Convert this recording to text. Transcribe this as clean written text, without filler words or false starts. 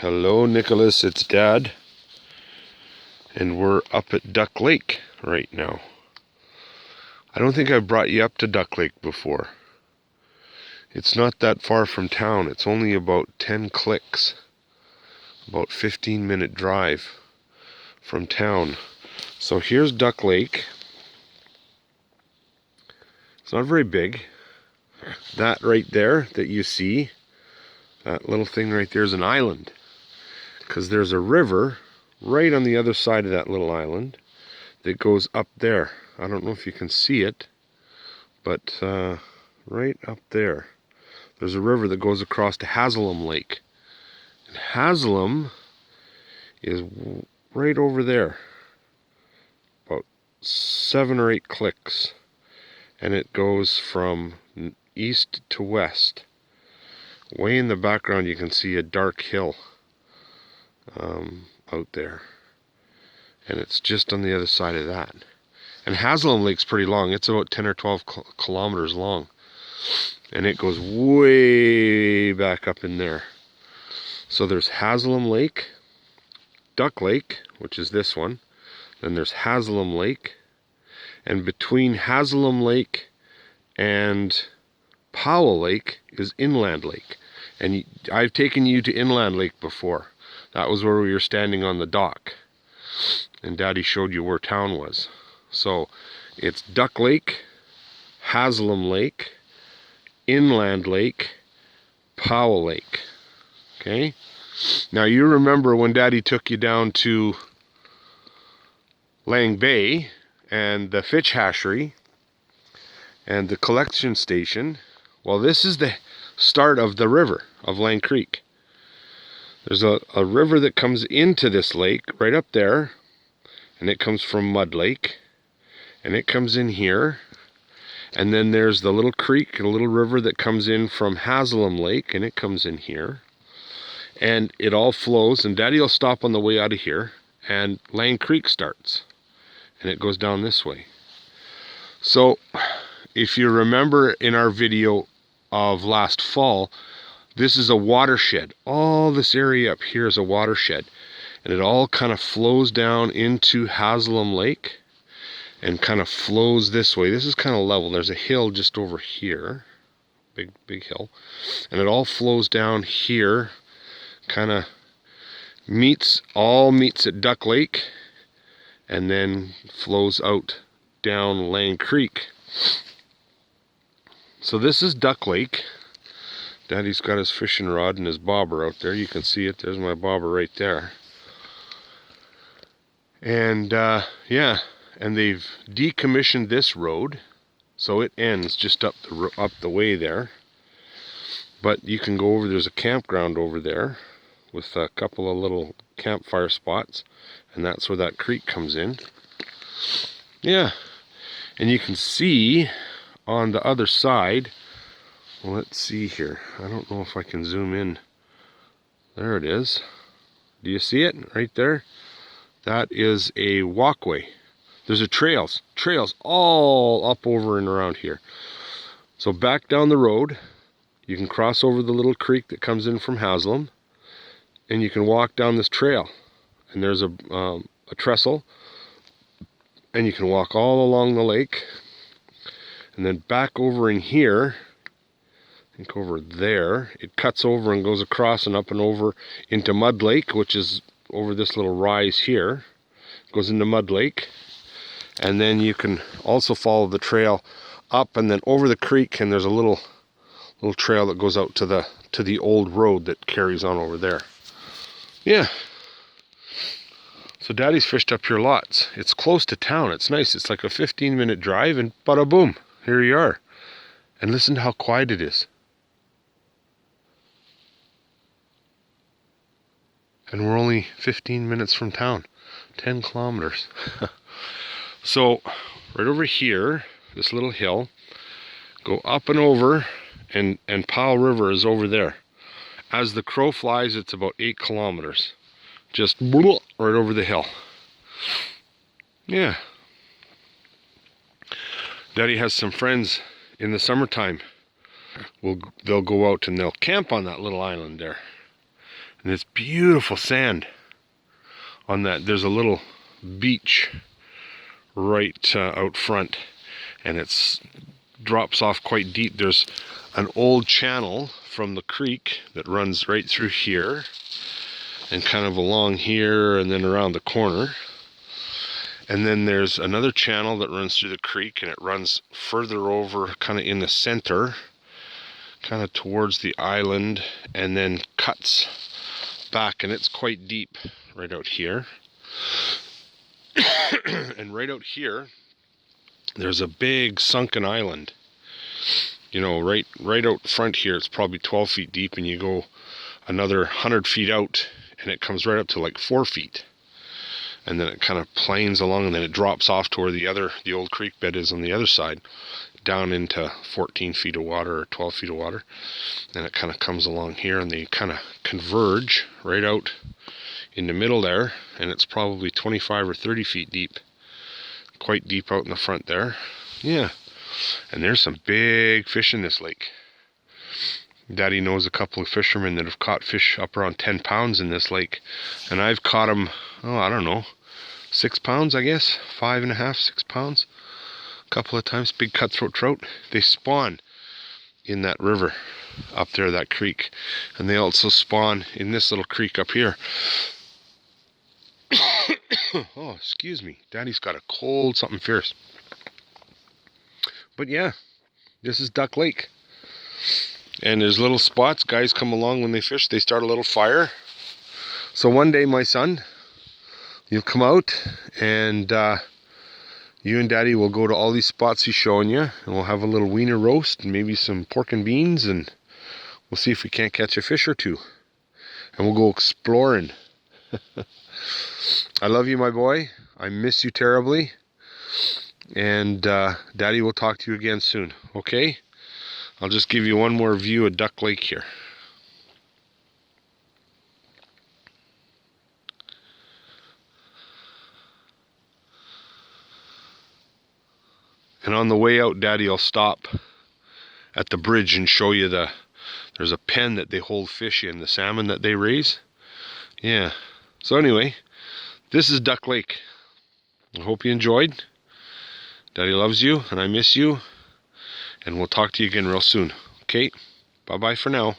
Hello, Nicholas, it's Dad, and we're up at Duck Lake right now. I don't think I've brought you up to Duck Lake before. It's not that far from town. It's only about 10 clicks, about 15-minute drive from town. So here's Duck Lake. It's not very big. That right there that you see, that little thing right there is an island, because there's a river right on the other side of that little island that goes up there. I don't know if you can see it, but right up there, there's a river that goes across to Haslam Lake. And Haslam is right over there, about 7 or 8 clicks, and it goes from east to west. Way in the background you can see a dark hill out there, and it's just on the other side of that. And Haslam Lake's pretty long. It's about 10 or 12 kilometers long, and it goes way back up in there. So there's Haslam Lake, Duck Lake, which is this one. Then there's Haslam Lake, and between Haslam Lake and Powell Lake is Inland Lake. And I've taken you to Inland Lake before. That was where we were standing on the dock, and Daddy showed you where town was. So it's Duck Lake, Haslam Lake, Inland Lake, Powell Lake. Okay? Now you remember when Daddy took you down to Lang Bay and the fish hatchery and the collection station. Well, this is the start of the river of Lang Creek. There's a river that comes into this lake right up there, and it comes from Mud Lake, and it comes in here. And then there's the little creek, a little river that comes in from Haslam Lake, and it comes in here. And it all flows, and Daddy will stop on the way out of here, and Lang Creek starts, and it goes down this way. So if you remember in our video of last fall, this is a watershed. All this area up here is a watershed, and it all kind of flows down into Haslam Lake and kind of flows this way. This is kind of level. There's a hill just over here, big hill, and it all flows down here, kind of meets at Duck Lake, and then flows out down Lang Creek. So this is Duck Lake. Daddy's got his fishing rod and his bobber out there. You can see it. There's my bobber right there. And yeah, and they've decommissioned this road, so it ends just up the way there. But you can go over. There's a campground over there with a couple of little campfire spots, and that's where that creek comes in. Yeah, and you can see on the other side. Well, let's see here. I don't know if I can zoom in. There it is. Do you see it right there? That is a walkway. There's a trails all up over and around here. So back down the road, you can cross over the little creek that comes in from Haslam, and you can walk down this trail. And there's a trestle, and you can walk all along the lake. And then back over in here, I think over there, it cuts over and goes across and up and over into Mud Lake, which is over this little rise here. It goes into Mud Lake. And then you can also follow the trail up and then over the creek, and there's a little trail that goes out to the old road that carries on over there. Yeah. So Daddy's fished up here lots. It's close to town. It's nice. It's like a 15-minute drive, and bada boom, here you are. And listen to how quiet it is. And we're only 15 minutes from town, 10 kilometers. So right over here, this little hill, go up and over, and Powell River is over there. As the crow flies, it's about 8 kilometers. Just right over the hill. Yeah. Daddy has some friends in the summertime. They'll go out and they'll camp on that little island there. And it's beautiful sand on that. There's a little beach right out front, and it's drops off quite deep. There's an old channel from the creek that runs right through here and kind of along here and then around the corner. And then there's another channel that runs through the creek, and it runs further over kind of in the center, kind of towards the island, and then cuts back, and it's quite deep right out here. And right out here there's a big sunken island, you know, right out front here. It's probably 12 feet deep, and you go another 100 feet out and it comes right up to like 4 feet, and then it kind of planes along, and then it drops off to where the old creek bed is on the other side, down into 14 feet of water or 12 feet of water. And it kind of comes along here, and they kind of converge right out in the middle there, and it's probably 25 or 30 feet deep, quite deep out in the front there. Yeah, and there's some big fish in this lake. Daddy knows a couple of fishermen that have caught fish up around 10 pounds in this lake, and I've caught them, oh, I don't know, 6 pounds, I guess, 5.5, 6 pounds, a couple of times. Big cutthroat trout. They spawn in that river up there, that creek, and they also spawn in this little creek up here. Oh, excuse me, Daddy's got a cold, something fierce. But yeah, this is Duck Lake. And there's little spots. Guys come along when they fish, they start a little fire. So one day, my son, you'll come out, and you and Daddy will go to all these spots he's showing you, and we'll have a little wiener roast and maybe some pork and beans, and we'll see if we can't catch a fish or two. And we'll go exploring. I love you, my boy. I miss you terribly. And Daddy will talk to you again soon, okay? I'll just give you one more view of Duck Lake here. And on the way out, Daddy will stop at the bridge and show you there's a pen that they hold fish in, the salmon that they raise. Yeah. So anyway, this is Duck Lake. I hope you enjoyed. Daddy loves you, and I miss you. And we'll talk to you again real soon. Okay? Bye-bye for now.